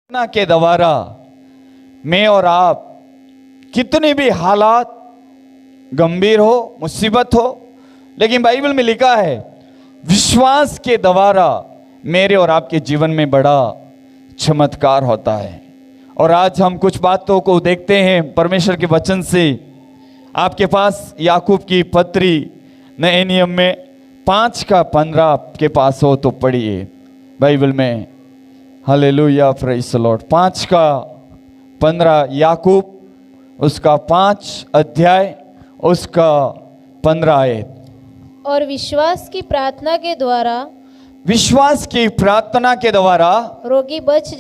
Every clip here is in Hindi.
प्रार्थना के द्वारा मैं और आप कितने भी हालात गंभीर हो, मुसीबत हो, लेकिन बाइबल में लिखा है विश्वास के द्वारा मेरे और आपके जीवन में बड़ा चमत्कार होता है। और आज हम कुछ बातों को देखते हैं परमेश्वर के वचन से। आपके पास याकूब की पत्री नए नियम में 5:15 आपके पास हो तो पढ़िए बाइबल में। Hallelujah, praise the Lord. 5:15 याकूब उसका 5 अध्याय उसका 15 आयत। और विश्वास की प्रार्थना के द्वारा रोगी बच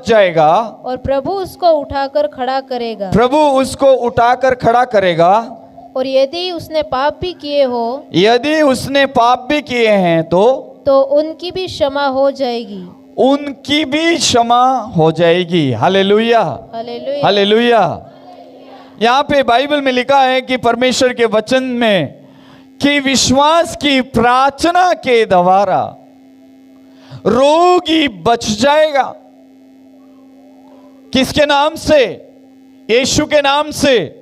जाएगा, और प्रभु उसको उठाकर खड़ा करेगा। और यदि उसने पाप भी किए हैं तो उनकी भी क्षमा हो जाएगी। Hallelujah, hallelujah. हालेलुया। यहाँ पे बाइबल में लिखा है कि परमेश्वर के वचन में कि विश्वास की प्रार्थना के द्वारा रोगी बच जाएगा। किसके नाम से? यीशु के नाम से।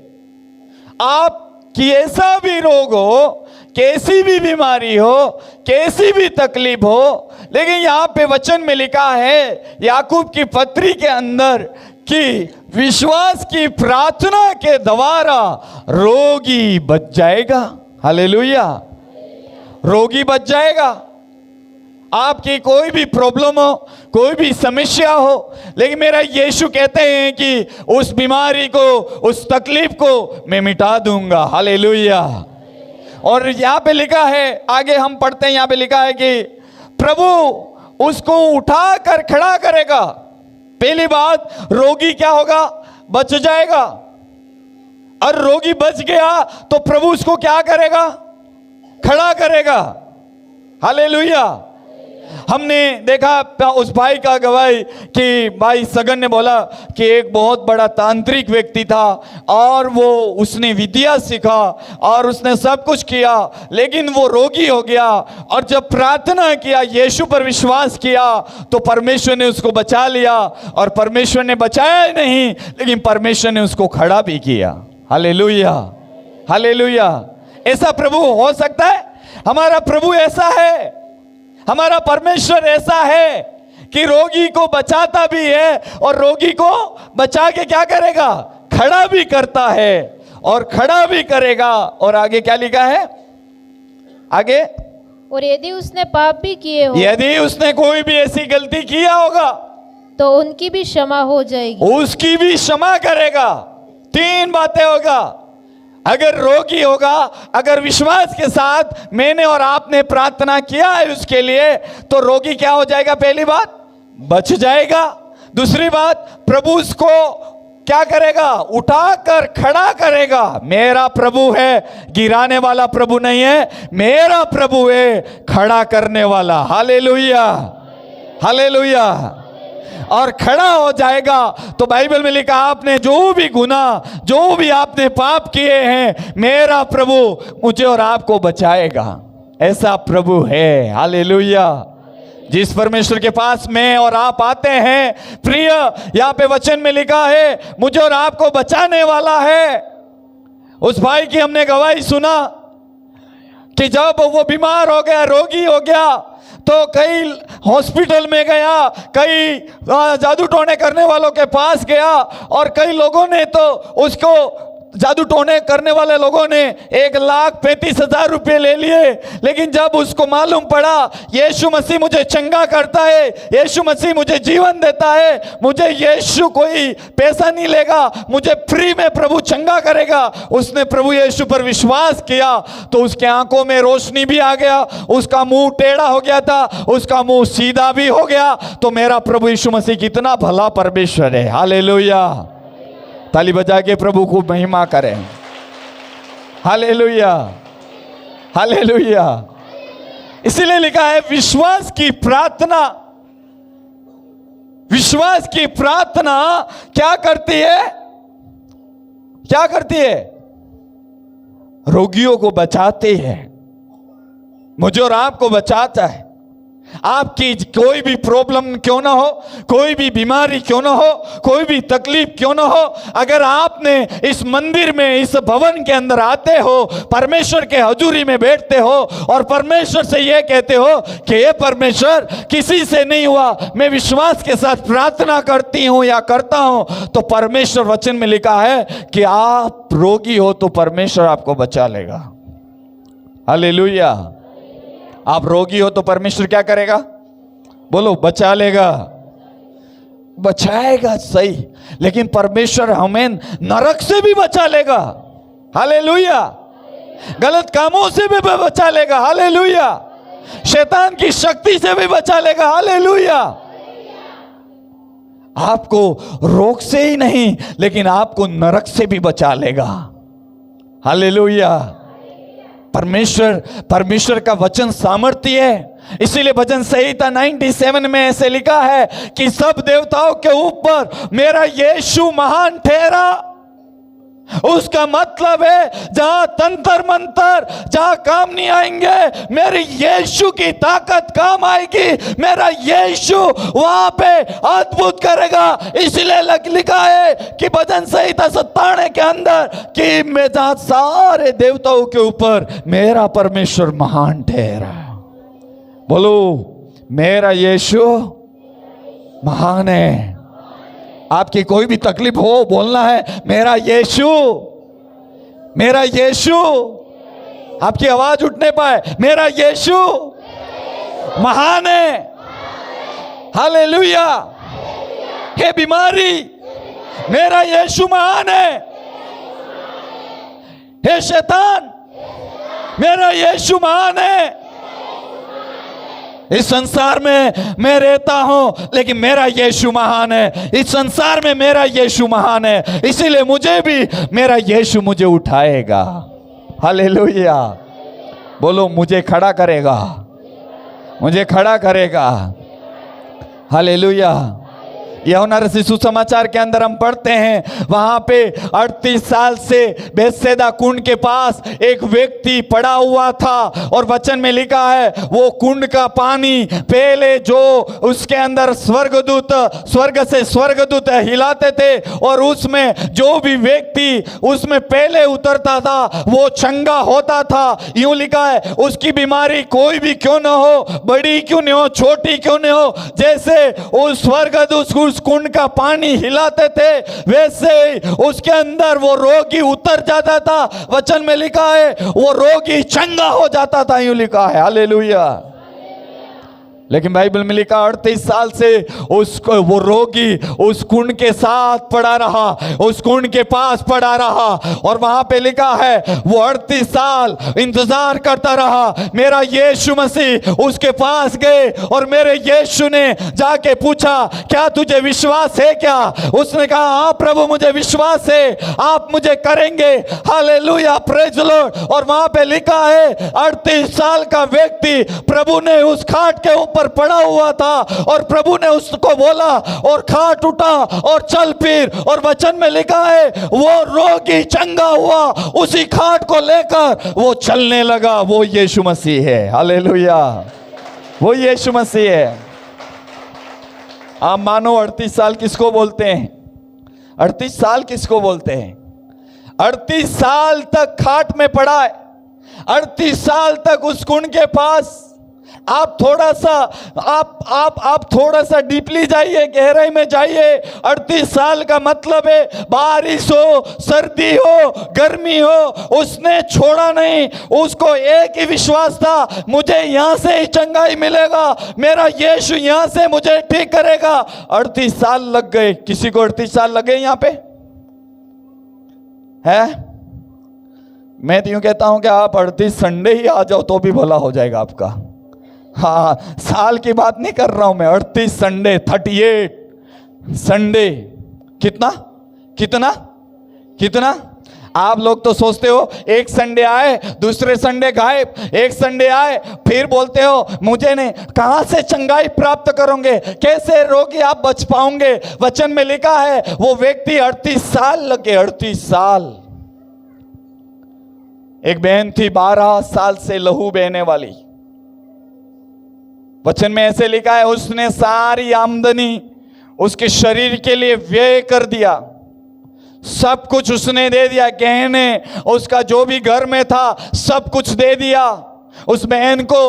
आप कि ऐसा भी रोग हो, कैसी भी बीमारी हो, कैसी भी तकलीफ हो, लेकिन यहां पे वचन में लिखा है याकूब की पत्री के अंदर कि विश्वास की प्रार्थना के द्वारा रोगी बच जाएगा। हालेलुया, रोगी बच जाएगा। आपकी कोई भी प्रॉब्लम हो, कोई भी समस्या हो, लेकिन मेरा यीशु कहते हैं कि उस बीमारी को, उस तकलीफ को मैं मिटा दूंगा। हालेलुया। और यहाँ पे लिखा है, आगे हम पढ़ते हैं, यहाँ पे लिखा है कि प्रभु उसको उठाकर खड़ा करेगा। पहली बात, रोगी क्या होगा? बच जाएगा। और रोगी बच गया तो प्रभु उसको क्या करेगा? खड़ा करेगा। हालेलुया। हमने देखा उस भाई का गवाही कि भाई सगन ने बोला कि एक बहुत बड़ा तांत्रिक व्यक्ति था और वो उसने विद्या सीखा और उसने सब कुछ किया, लेकिन वो रोगी हो गया। और जब प्रार्थना किया, यीशु पर विश्वास किया, तो परमेश्वर ने उसको बचा लिया। और परमेश्वर ने बचाया ही नहीं, लेकिन परमेश्वर ने उसको खड़ा भी किया। Hallelujah, hallelujah. ऐसा प्रभु हो सकता है? हमारा प्रभु ऐसा है, हमारा परमेश्वर ऐसा है कि रोगी को बचाता भी है और रोगी को बचा के क्या करेगा? खड़ा भी करता है और खड़ा भी करेगा। और आगे क्या लिखा है? आगे, और यदि उसने पाप भी किए हो, यदि उसने कोई भी ऐसी गलती किया होगा तो उनकी भी क्षमा हो जाएगी, उसकी भी क्षमा करेगा। 3 बातें होगा। अगर रोगी होगा, अगर विश्वास के साथ मैंने और आपने प्रार्थना किया है उसके लिए, तो रोगी क्या हो जाएगा? पहली बात, बच जाएगा। दूसरी बात, प्रभु उसको क्या करेगा? उठाकर खड़ा करेगा। मेरा प्रभु है, गिराने वाला प्रभु नहीं है, मेरा प्रभु है खड़ा करने वाला। Hallelujah, hallelujah. और खड़ा हो जाएगा तो बाइबल में लिखा, आपने जो भी गुनाह, जो भी आपने पाप किए हैं, मेरा प्रभु मुझे और आपको बचाएगा। ऐसा प्रभु है। हालेलुया। जिस परमेश्वर के पास मैं और आप आते हैं, प्रिय, यहाँ पे वचन में लिखा है मुझे और आपको बचाने वाला है। उस भाई की हमने गवाही सुना कि जब वो बीमार हो गया, रोगी हो गया, तो कई हॉस्पिटल में गया, कई जादू टोने करने वालों के पास गया, और कई लोगों ने तो उसको, जादू टोने करने वाले लोगों ने 1,35,000 रुपये ले लिए। लेकिन जब उसको मालूम पड़ा यीशु मसीह मुझे चंगा करता है, यीशु मसीह मुझे जीवन देता है, मुझे यीशु कोई पैसा नहीं लेगा, मुझे फ्री में प्रभु चंगा करेगा, उसने प्रभु यीशु पर विश्वास किया तो उसके आंखों में रोशनी भी आ गया, उसका मुंह टेढ़ा हो गया था, उसका मुंह सीधा भी हो गया। तो मेरा प्रभु यीशु मसीह कितना भला परमेश्वर है। हालेलुया। ताली बजा के प्रभु को महिमा करें। Hallelujah, hallelujah. इसीलिए लिखा है विश्वास की प्रार्थना, विश्वास की प्रार्थना क्या करती है? क्या करती है? रोगियों को बचाती है, मुझे और आपको बचाता है। आपकी कोई भी प्रॉब्लम क्यों ना हो, कोई भी बीमारी क्यों ना हो, कोई भी तकलीफ क्यों ना हो, अगर आपने इस मंदिर में, इस भवन के अंदर आते हो, परमेश्वर के हजूरी में बैठते हो और परमेश्वर से यह कहते हो कि ये परमेश्वर किसी से नहीं हुआ, मैं विश्वास के साथ प्रार्थना करती हूं या करता हूं, तो परमेश्वर वचन में लिखा है कि आप रोगी हो तो परमेश्वर आपको बचा लेगा। हालेलुया। आप रोगी हो तो परमेश्वर क्या करेगा? बोलो, बचा लेगा, बचाएगा सही, लेकिन परमेश्वर हमें नरक से भी बचा लेगा। हालेलुया। गलत कामों से भी बचा लेगा। हालेलुया। शैतान की शक्ति से भी बचा लेगा। हालेलुया। आपको रोग से ही नहीं, लेकिन आपको नरक से भी बचा लेगा। हालेलुया। परमेश्वर का वचन सामर्थ्य है। इसीलिए भजन संहिता 97 में ऐसे लिखा है कि सब देवताओं के ऊपर मेरा यीशु महान ठहरा। उसका मतलब है जहां तंत्र मंत्र जहां काम नहीं आएंगे, मेरे यीशु की ताकत काम आएगी। मेरा यीशु वहां पे अद्भुत करेगा। इसलिए लिखा है कि भजन संहिता 97 के अंदर कि मैं जहां सारे देवताओं के ऊपर मेरा परमेश्वर महान ठहरा। बोलो, मेरा यीशु महान है। आपकी कोई भी तकलीफ हो, बोलना है मेरा यीशु, मेरा यीशु। आपकी आवाज उठने पाए, मेरा यीशु महान है। हालेलुया। हे बीमारी, मेरा यीशु महान है। हे शैतान, मेरा यीशु महान है। इस संसार में मैं रहता हूं, लेकिन मेरा यीशु महान है। इस संसार में मेरा यीशु महान है, इसीलिए मुझे भी मेरा यीशु मुझे उठाएगा। हालेलुया। बोलो, मुझे खड़ा करेगा, मुझे खड़ा करेगा। हालेलुया। यूहन्ना रचित सुसमाचार के अंदर हम पढ़ते हैं, वहां पे 38 साल से बेतसैदा कुंड के पास एक व्यक्ति पड़ा हुआ था और वचन में लिखा है वो कुंड का पानी पहले जो उसके अंदर स्वर्ग से स्वर्गदूत हिलाते थे और उसमें जो भी व्यक्ति उसमें पहले उतरता था वो चंगा होता था। यूं लिखा है, उसकी बीमारी कोई भी क्यों ना हो, बड़ी क्यों नहीं हो, छोटी क्यों नहीं हो, जैसे उस स्वर्गदूत उस कुंड का पानी हिलाते थे वैसे ही उसके अंदर वो रोगी उतर जाता था। वचन में लिखा है वो रोगी चंगा हो जाता था। यूं लिखा है। हालेलुया। लेकिन बाइबल में लिखा 38 साल से उसको वो रोगी उस कुंड के साथ पड़ा रहा, उस कुंड के पास पड़ा रहा और वहां पे लिखा है वो 38 साल इंतजार करता रहा। मेरा यीशु मसीह उसके पास गए और मेरे यीशु ने जाके पूछा, क्या तुझे विश्वास है क्या? उसने कहा, हाँ प्रभु, मुझे विश्वास है, आप मुझे करेंगे। Hallelujah, praise Lord. और वहां पे लिखा है 38 साल का व्यक्ति प्रभु ने उस खाट के ऊपर पड़ा हुआ था और प्रभु ने उसको बोला और खाट उठा और चल फिर। और वचन में लिखा है वो रोगी चंगा हुआ, उसी खाट को लेकर वो चलने लगा। वो यीशु मसीह है। हालेलुया, वो यीशु मसीह है। आप मानो 38 साल किसको बोलते हैं? 38 साल किसको बोलते हैं? 38 साल तक खाट में पड़ा है, 38 साल तक उस कुंड के पास। आप थोड़ा सा डीपली जाइए, गहराई में जाइए। 38 साल का मतलब है बारिश हो, सर्दी हो, गर्मी हो, उसने छोड़ा नहीं। उसको एक ही विश्वास था, मुझे यहां से ही चंगाई मिलेगा, मेरा यीशु यहां से मुझे ठीक करेगा। 38 साल लग गए। किसी को 38 साल लगे यहां पे है? मैं तो यूं कहता हूं कि आप 38 संडे ही आ जाओ तो भी भला हो जाएगा आपका। हाँ, साल की बात नहीं कर रहा हूं मैं। 38 संडे, 38 संडे। कितना कितना कितना? आप लोग तो सोचते हो एक संडे आए दूसरे संडे गायब, एक संडे आए फिर बोलते हो मुझे नहीं। कहां से चंगाई प्राप्त करोगे? कैसे रोगी आप बच पाओगे? वचन में लिखा है वो व्यक्ति 38 साल लगे। 38 साल। एक बहन थी 12 साल से लहू बहने वाली। वचन में ऐसे लिखा है, उसने सारी आमदनी उसके शरीर के लिए व्यय कर दिया, सब कुछ उसने दे दिया, गहने उसका जो भी घर में था सब कुछ दे दिया। उस बहन को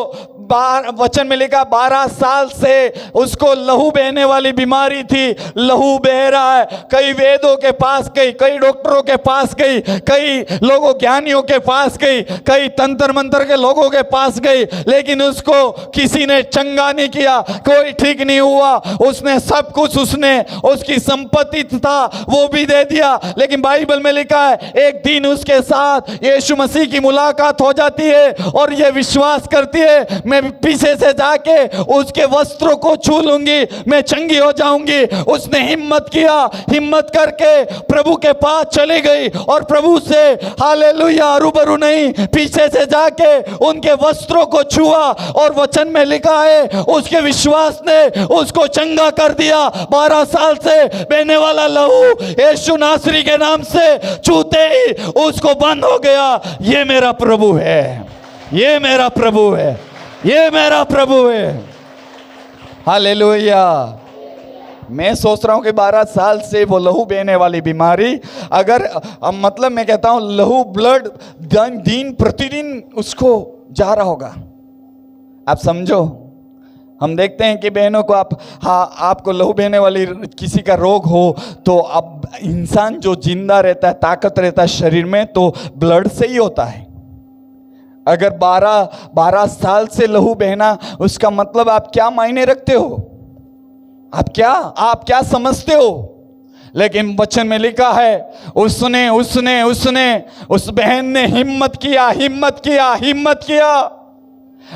वचन में लिखा 12 साल से उसको लहू बहने वाली बीमारी थी, लहू बह रहा है। कई वेदों के पास गई, कई डॉक्टरों के पास गई, कई लोगों ज्ञानियों के पास गई, कई तंत्र मंत्र के लोगों के पास गई, लेकिन उसको किसी ने चंगा नहीं किया, कोई ठीक नहीं हुआ। उसने सब कुछ, उसने उसकी संपत्ति था वो भी दे दिया। लेकिन बाइबल में लिखा है एक दिन उसके साथ यीशु मसीह की मुलाकात हो जाती है और ये विश्वास करती है मैं पीछे से जाके उसके वस्त्रों को छू लूंगी, मैं चंगी हो जाऊंगी। उसने हिम्मत किया, हिम्मत करके प्रभु के पास चली गई और प्रभु से हालेलुया रूबरू नहीं, पीछे से जाके उनके वस्त्रों को छुआ और वचन में लिखा है उसके विश्वास ने उसको चंगा कर दिया। 12 साल से बहने वाला लहू यीशु नासरी के नाम से छूते ही उसको बंद हो गया। ये मेरा प्रभु है, ये मेरा प्रभु है, ये मेरा प्रभु है। हालेलुया। मैं सोच रहा हूं कि 12 साल से वो लहू बहने वाली बीमारी, अगर मतलब मैं कहता हूं लहू ब्लड दिन प्रतिदिन उसको जा रहा होगा। आप समझो, हम देखते हैं कि बहनों को आपको लहू बहने वाली किसी का रोग हो तो अब इंसान जो जिंदा रहता है, ताकत रहता है शरीर में, तो ब्लड से ही होता है। अगर 12 साल से लहू बहना, उसका मतलब आप क्या मायने रखते हो, आप क्या समझते हो। लेकिन वचन में लिखा है उसने उस बहन ने हिम्मत किया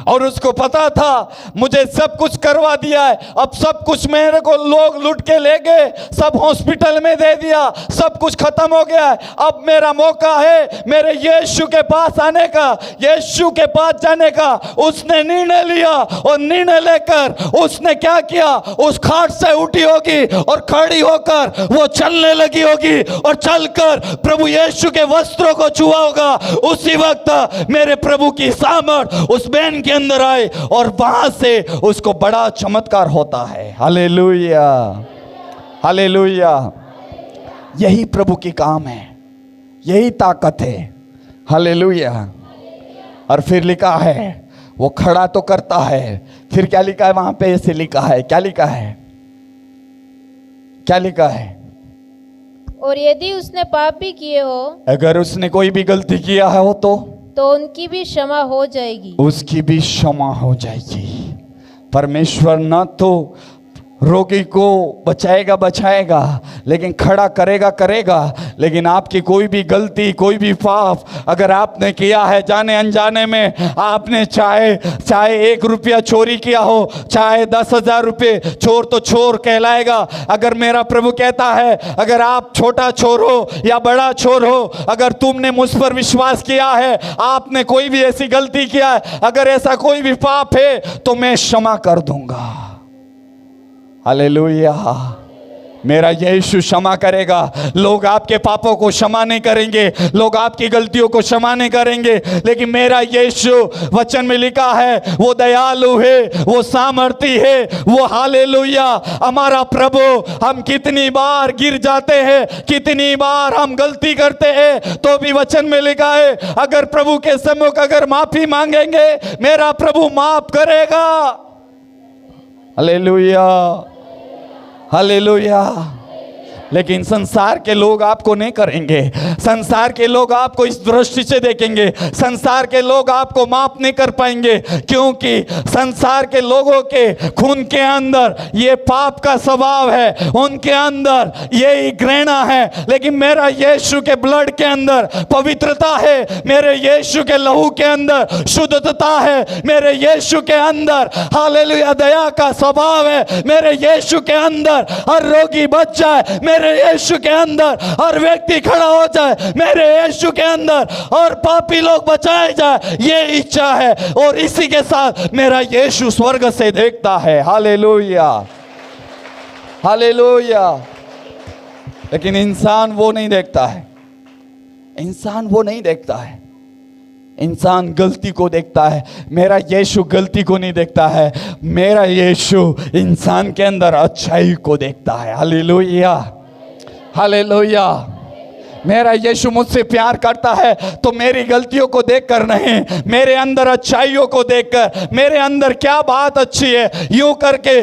और उसको पता था मुझे सब कुछ करवा दिया है, अब सब कुछ मेरे को लोग लूट के ले गए, सब हॉस्पिटल में दे दिया, सब कुछ खत्म हो गया है, अब मेरा मौका है मेरे यीशु के पास आने का, यीशु के पास जाने का। उसने निर्णय लिया और निर्णय लेकर उसने क्या किया, उस खाट से उठी होगी और खड़ी होकर वो चलने लगी होगी और चलकर प्रभु यीशु के वस्त्रों को छुआ होगा। उसी वक्त मेरे प्रभु की सामर्थ उस बहन के अंदर आए और वहां से उसको बड़ा चमत्कार होता है। Hallelujah, hallelujah. यही प्रभु की काम है, यही ताकत है। हालेलुया। और फिर लिखा है वो खड़ा तो करता है, फिर क्या लिखा है वहां पे, ऐसे लिखा है, क्या लिखा है, और यदि उसने पाप भी किए हो, अगर उसने कोई भी गलती किया है हो तो उनकी भी क्षमा हो जाएगी, उसकी भी क्षमा हो जाएगी। परमेश्वर न तो रोगी को बचाएगा, लेकिन खड़ा करेगा। लेकिन आपकी कोई भी गलती, कोई भी पाप अगर आपने किया है जाने अनजाने में, आपने चाहे 1 रुपया चोरी किया हो, चाहे 10,000 रुपये, चोर तो चोर कहलाएगा। अगर मेरा प्रभु कहता है अगर आप छोटा चोर हो या बड़ा चोर हो, अगर तुमने मुझ पर विश्वास किया है, आपने कोई भी ऐसी गलती किया है, अगर ऐसा कोई भी पाप है तो मैं क्षमा कर दूंगा। हालेलुया। मेरा यीशु क्षमा करेगा। लोग आपके पापों को क्षमा नहीं करेंगे, लोग आपकी गलतियों को क्षमा नहीं करेंगे, लेकिन मेरा यीशु, वचन में लिखा है वो दयालु है, वो सामर्थी है, वो हालेलुया हमारा प्रभु। हम कितनी बार गिर जाते हैं, कितनी बार हम गलती करते हैं, तो भी वचन में लिखा है अगर प्रभु के सम्मुख अगर माफी मांगेंगे मेरा प्रभु माफ करेगा। Hallelujah, hallelujah. लेकिन संसार के लोग आपको नहीं करेंगे, संसार के लोग आपको इस दृष्टि से देखेंगे, संसार के लोग आपको माफ नहीं कर पाएंगे, क्योंकि संसार के लोगों के खून के अंदर ये पाप का स्वभाव है, उनके अंदर यही घृणा है। लेकिन मेरा यीशु के ब्लड के अंदर पवित्रता है, मेरे यीशु के लहू के अंदर शुद्धता है, मेरे यीशु के अंदर हालेलुया दया का स्वभाव है, मेरे यीशु के अंदर हर रोगी बच जाए, मेरे यीशु के अंदर हर व्यक्ति खड़ा हो जाए, मेरे यीशु के अंदर और पापी लोग बचाए जाए, ये इच्छा है। और इसी के साथ मेरा यीशु स्वर्ग से देखता है। Hallelujah, hallelujah. लेकिन इंसान वो नहीं देखता है, इंसान वो नहीं देखता है। इंसान गलती को देखता है, मेरा यीशु गलती को नहीं देखता है। मेरा यीशु इंसान के अंदर अच्छाई को देखता है। Hallelujah, hallelujah. मेरा यीशु मुझसे प्यार करता है तो मेरी गलतियों को देखकर नहीं, मेरे अंदर अच्छाइयों को देखकर, मेरे अंदर क्या बात अच्छी है, यूं करके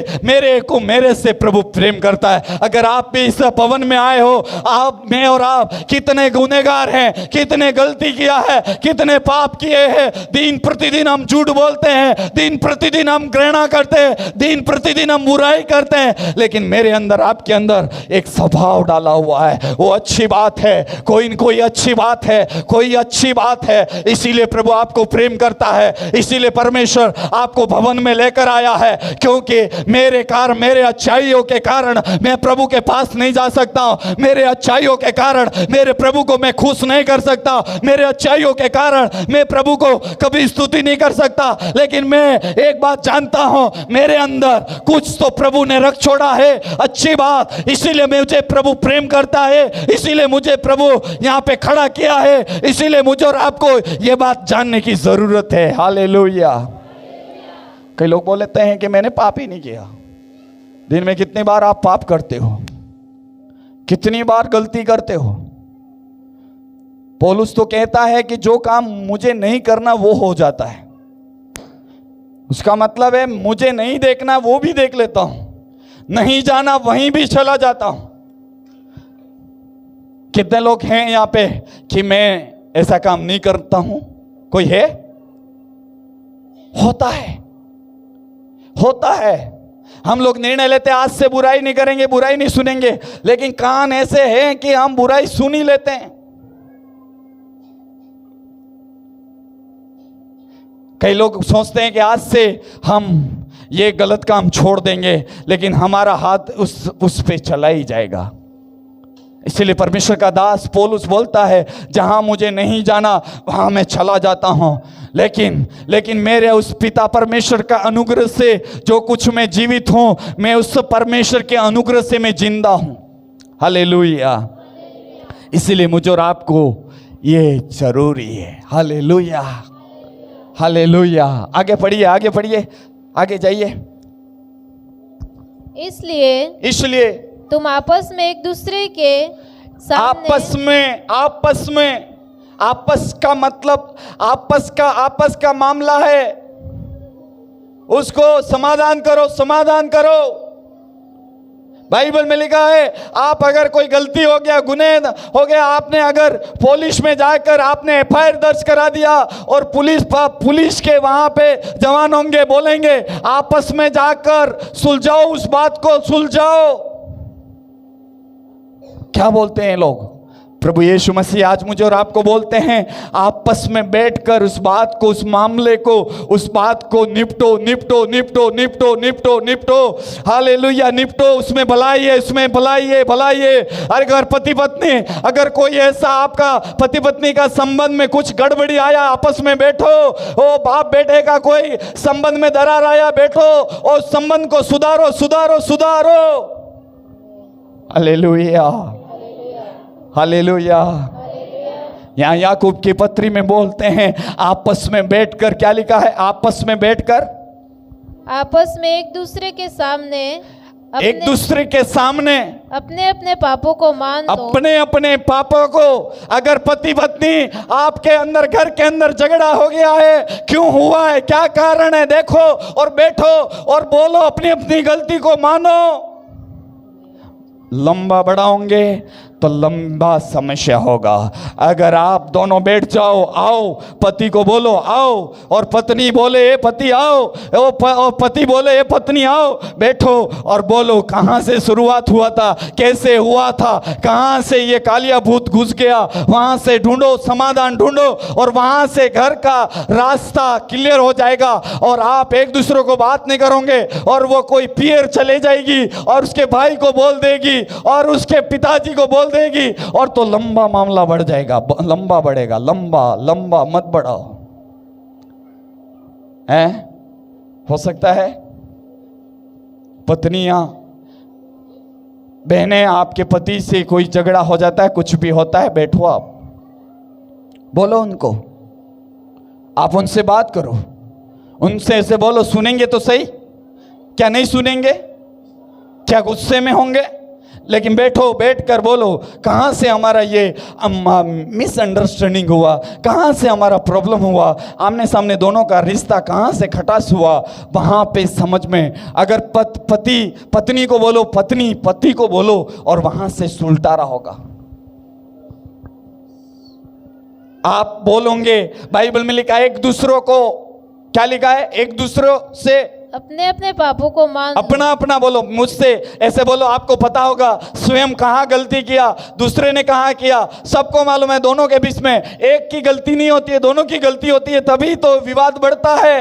मेरे से प्रभु प्रेम करता है। अगर आप भी इस भवन में आए हो, आप, मैं और आप कितने गुनहगार हैं, कितने गलती किया है, कितने पाप किए हैं। दिन प्रतिदिन हम झूठ बोलते हैं, दिन प्रतिदिन हम घृणा करते हैं, दिन प्रतिदिन हम बुराई करते हैं, लेकिन मेरे अंदर, आपके अंदर एक स्वभाव डाला हुआ है। वो अच्छी बात है, कोई न कोई अच्छी बात है, कोई अच्छी बात है। इसीलिए प्रभु आपको प्रेम करता है, इसीलिए परमेश्वर आपको भवन में लेकर आया है, क्योंकि मेरे अच्छाइयों के कारण मैं प्रभु के पास नहीं जा सकता हूं। मेरे अच्छाइयों के कारण मेरे प्रभु को मैं खुश नहीं कर सकता, मेरे अच्छाइयों के कारण मैं प्रभु को कभी स्तुति नहीं कर सकता। लेकिन मैं एक बात जानता हूं, मेरे अंदर कुछ तो प्रभु ने रख छोड़ा है, अच्छी बात। इसीलिए मुझे प्रभु प्रेम करता है, इसीलिए मुझे प्रभु यहां पे खड़ा किया है। इसीलिए मुझे और आपको यह बात जानने की जरूरत है। हालेलुया। कई लोग बोलते हैं कि मैंने पाप ही नहीं किया। दिन में कितनी बार आप पाप करते हो, कितनी बार गलती करते हो। पौलुस तो कहता है कि जो काम मुझे नहीं करना वो हो जाता है। उसका मतलब है मुझे नहीं देखना वो भी देख लेता हूं, नहीं जाना वहीं भी चला जाता हूं। कितने लोग हैं यहां पे कि मैं ऐसा काम नहीं करता हूं? कोई है? होता है, होता है। हम लोग निर्णय लेते हैं आज से बुराई नहीं करेंगे, बुराई नहीं सुनेंगे, लेकिन कान ऐसे हैं कि हम बुराई सुन ही लेते हैं। कई लोग सोचते हैं कि आज से हम ये गलत काम छोड़ देंगे, लेकिन हमारा हाथ उस पे चला ही जाएगा। इसलिए परमेश्वर का दास पौलुस बोलता है, जहां मुझे नहीं जाना वहां मैं चला जाता हूं, लेकिन मेरे उस पिता परमेश्वर का अनुग्रह से जो कुछ मैं जीवित हूं, मैं उस परमेश्वर के अनुग्रह से मैं जिंदा हूं। हालेलुया। इसलिए मुझे और आपको ये जरूरी है। Hallelujah, hallelujah. आगे पढ़िए, आगे पढ़िए, आगे जाइए। इसलिए तुम आपस में एक दूसरे के सामने, आपस का मतलब आपस का मामला है, उसको समाधान करो। बाइबल में लिखा है, आप अगर कोई गलती हो गया, गुनाह हो गया, आपने अगर पुलिस में जाकर आपने एफआईआर दर्ज करा दिया और पुलिस के वहां पे जवान होंगे, बोलेंगे आपस में जाकर सुलझाओ, उस बात को सुलझाओ। क्या बोलते हैं लोग? प्रभु यीशु मसीह आज मुझे और आपको बोलते हैं, आपस में बैठकर उस बात को, उस मामले को, उस बात को निपटो। हालेलुया, निपटो। उसमें भलाई है। अगर पति पत्नी, अगर कोई ऐसा आपका पति पत्नी का संबंध में कुछ गड़बड़ी आया, आपस में बैठो। ओ बाप बेटे का कोई संबंध में दरार आया, बैठो और संबंध को सुधारो। Hallelujah, hallelujah. यहाँ याकूब की पत्री में बोलते हैं, आपस में बैठकर, क्या लिखा है? आपस में एक दूसरे के सामने अपने अपने पापों को मान दो। अपने पापों को। अगर पति पत्नी आपके अंदर, घर के अंदर झगड़ा हो गया है, क्यों हुआ है, क्या कारण है, देखो और बैठो और बोलो, अपनी अपनी गलती को मानो। लंबा बढ़ाओगे तो लंबा समस्या होगा। अगर आप दोनों बैठ जाओ, आओ, पति को बोलो आओ, और पत्नी बोले ए पति आओ, और पति बोले ए पत्नी आओ, बैठो और बोलो कहाँ से शुरुआत हुआ था, कैसे हुआ था, कहाँ से ये कालिया भूत घुस गया, वहाँ से ढूंढो, समाधान ढूंढो, और वहाँ से घर का रास्ता क्लियर हो जाएगा। और आप एक दूसरे को बात नहीं करोगे, और वो कोई पियर चले जाएगी और उसके भाई को बोल देगी और उसके पिताजी को बोल देगी, और तो लंबा मामला बढ़ जाएगा, लंबा बढ़ेगा। लंबा मत बढ़ाओ, हैं? हो सकता है पत्नियां, बहनें, आपके पति से कोई झगड़ा हो जाता है, कुछ भी होता है, बैठो आप, बोलो उनको, आप उनसे बात करो, उनसे ऐसे बोलो, सुनेंगे तो सही, क्या नहीं सुनेंगे? क्या गुस्से में होंगे? लेकिन बैठो, बैठ कर बोलो कहाँ से हमारा ये मिसअंडरस्टैंडिंग हुआ, कहाँ से हमारा प्रॉब्लम हुआ, आमने सामने दोनों का रिश्ता कहाँ से खटास हुआ, वहाँ पे समझ में। अगर पति पत्नी को बोलो, पत्नी पति को बोलो, और वहाँ से सुलटारा होगा। आप बोलोगे, बाइबल में लिखा है एक दूसरों को, क्या लिखा है? एक दूसरों से अपने अपने पापों को मान लो। अपना अपना बोलो, मुझसे ऐसे बोलो। आपको पता होगा स्वयं कहाँ गलती किया, दूसरे ने कहाँ किया, सबको मालूम है। दोनों के बीच में एक की गलती नहीं होती है, दोनों की गलती होती है, तभी तो विवाद बढ़ता है।